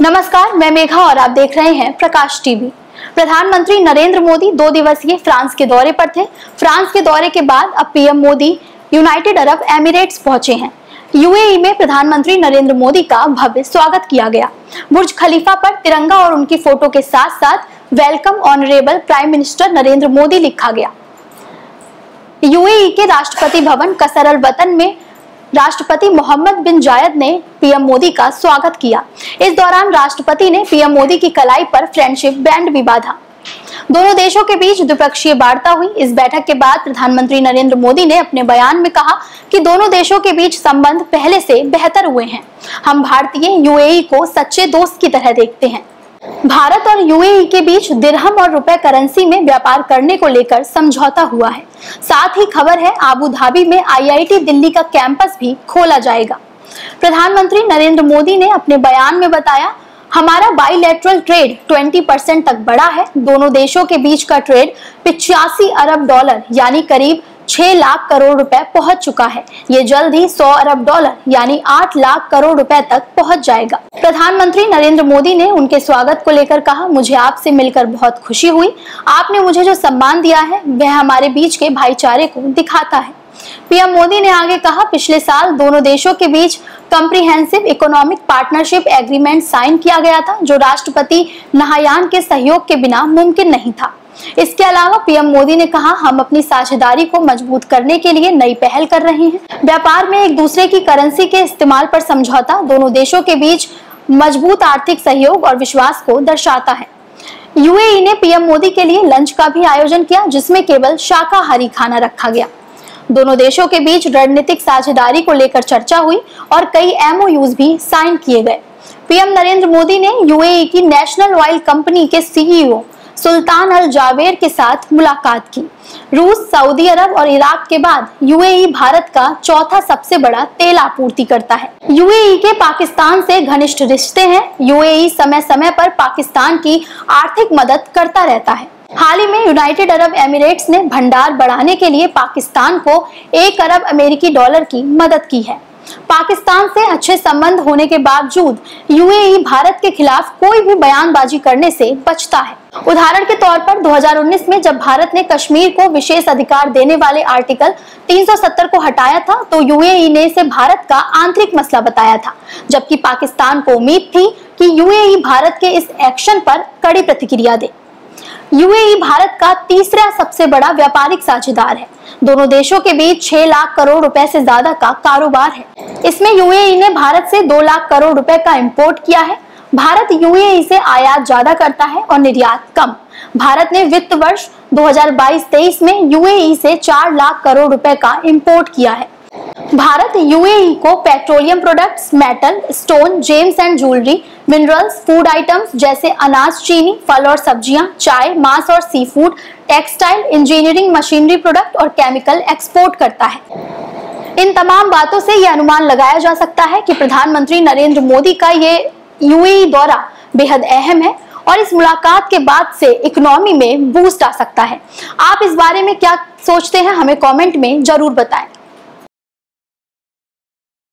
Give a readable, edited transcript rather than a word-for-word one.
नमस्कार, मैं मेघा और आप देख रहे हैं प्रकाश टीवी। प्रधानमंत्री नरेंद्र मोदी 2 दिवसीय फ्रांस के दौरे पर थे। फ्रांस के दौरे के बाद अब PM Modi United Arab Emirates पहुंचे हैं। यूएई में प्रधानमंत्री नरेंद्र मोदी का भव्य स्वागत किया गया। बुर्ज खलीफा पर तिरंगा और उनकी फोटो के साथ साथ welcome honourable prime minister Narendra Modi लिखा गया। यूएई के राष्ट्रपति भवन कसर अल वतन में राष्ट्रपति मोहम्मद बिन जायद ने पीएम मोदी का स्वागत किया। इस दौरान राष्ट्रपति ने पीएम मोदी की कलाई पर फ्रेंडशिप बैंड भी बांधा। दोनों देशों के बीच द्विपक्षीय वार्ता हुई। इस बैठक के बाद प्रधानमंत्री नरेंद्र मोदी ने अपने बयान में कहा कि दोनों देशों के बीच संबंध पहले से बेहतर हुए हैं। हम भारतीय यूएई को सच्चे दोस्त की तरह देखते हैं। भारत और यूएई के बीच दिरहम और रुपए करेंसी में व्यापार करने को लेकर समझौता हुआ है। साथ ही खबर है आबू धाबी में आईआईटी दिल्ली का कैंपस भी खोला जाएगा। प्रधानमंत्री नरेंद्र मोदी ने अपने बयान में बताया, हमारा बाइलैटरल ट्रेड 20% तक बढ़ा है। दोनों देशों के बीच का ट्रेड 85 अरब डॉलर यानी करीब 6 लाख करोड़ रुपए पहुंच चुका है। ये जल्द ही 100 अरब डॉलर यानी 8 लाख करोड़ रुपए तक पहुंच जाएगा। प्रधानमंत्री नरेंद्र मोदी ने उनके स्वागत को लेकर कहा, मुझे आपसे मिलकर बहुत खुशी हुई। आपने मुझे जो सम्मान दिया है वह हमारे बीच के भाईचारे को दिखाता है। पीएम मोदी ने आगे कहा, पिछले साल दोनों देशों के बीच comprehensive economic partnership agreement sign किया गया था, जो राष्ट्रपति नहायान के सहयोग के बिना मुमकिन नहीं था। इसके अलावा पीएम मोदी ने कहा, हम अपनी साझेदारी को मजबूत करने के लिए नई पहल कर रहे हैं। व्यापार में एक दूसरे की करेंसी के इस्तेमाल पर समझौता दोनों देशों के बीच मजबूत आर्थिक सहयोग और विश्वास को दर्शाता है। यूएई ने पीएम मोदी के लिए लंच का भी आयोजन किया, जिसमें केवल शाकाहारी खाना रखा गया। दोनों देशों के बीच रणनीतिक साझेदारी को लेकर चर्चा हुई और कई एमओयूज भी साइन किए गए। पीएम नरेंद्र मोदी ने यूएई की नेशनल ऑयल कंपनी के सीईओ सुल्तान अल जावेर के साथ मुलाकात की। रूस, सऊदी अरब और इराक के बाद यूएई भारत का चौथा सबसे बड़ा तेल आपूर्तिकर्ता है। यूएई के पाकिस्तान से घनिष्ठ रिश्ते हैं। यूएई समय समय पर पाकिस्तान की आर्थिक मदद करता रहता है। हाल ही में यूनाइटेड अरब एमिरेट्स ने भंडार बढ़ाने के लिए पाकिस्तान को 1 अरब अमेरिकी डॉलर की मदद की है। पाकिस्तान से अच्छे संबंध होने के बावजूद यूएई भारत के खिलाफ कोई भी बयानबाजी करने से बचता है। उदाहरण के तौर पर 2019 में जब भारत ने कश्मीर को विशेष अधिकार देने वाले आर्टिकल 370 को हटाया था, तो यूएई ने इसे भारत का आंतरिक मसला बताया था, जबकि पाकिस्तान को उम्मीद थी कि यूएई भारत के इस एक्शन पर कड़ी प्रतिक्रिया दे। यूएई भारत का तीसरा सबसे बड़ा व्यापारिक साझेदार है। दोनों देशों के बीच 6 लाख करोड़ रुपए से ज्यादा का कारोबार है। इसमें यूएई ने भारत से 2 लाख करोड़ रुपए का इंपोर्ट किया है। भारत यूएई से आयात ज्यादा करता है और निर्यात कम। भारत ने वित्त वर्ष 2022-23 में यूएई से 4 लाख करोड़ रुपए का इंपोर्ट किया है। भारत यूएई को petroleum products, metal, stone, gems and jewellery, minerals, food items जैसे अनाज, चीनी, फल और सब्जियां, चाय, मांस और seafood, textile, engineering, machinery product और केमिकल एक्सपोर्ट करता है। इन तमाम बातों से यह अनुमान लगाया जा सकता है कि प्रधानमंत्री नरेंद्र मोदी का ये यूएई दौरा बेहद अहम है और इस मुलाकात के बाद से इकोनॉमी में बूस्ट आ सकता है। आप इस बारे में क्या सोचते हैं, हमें कमेंट में जरूर बताएं।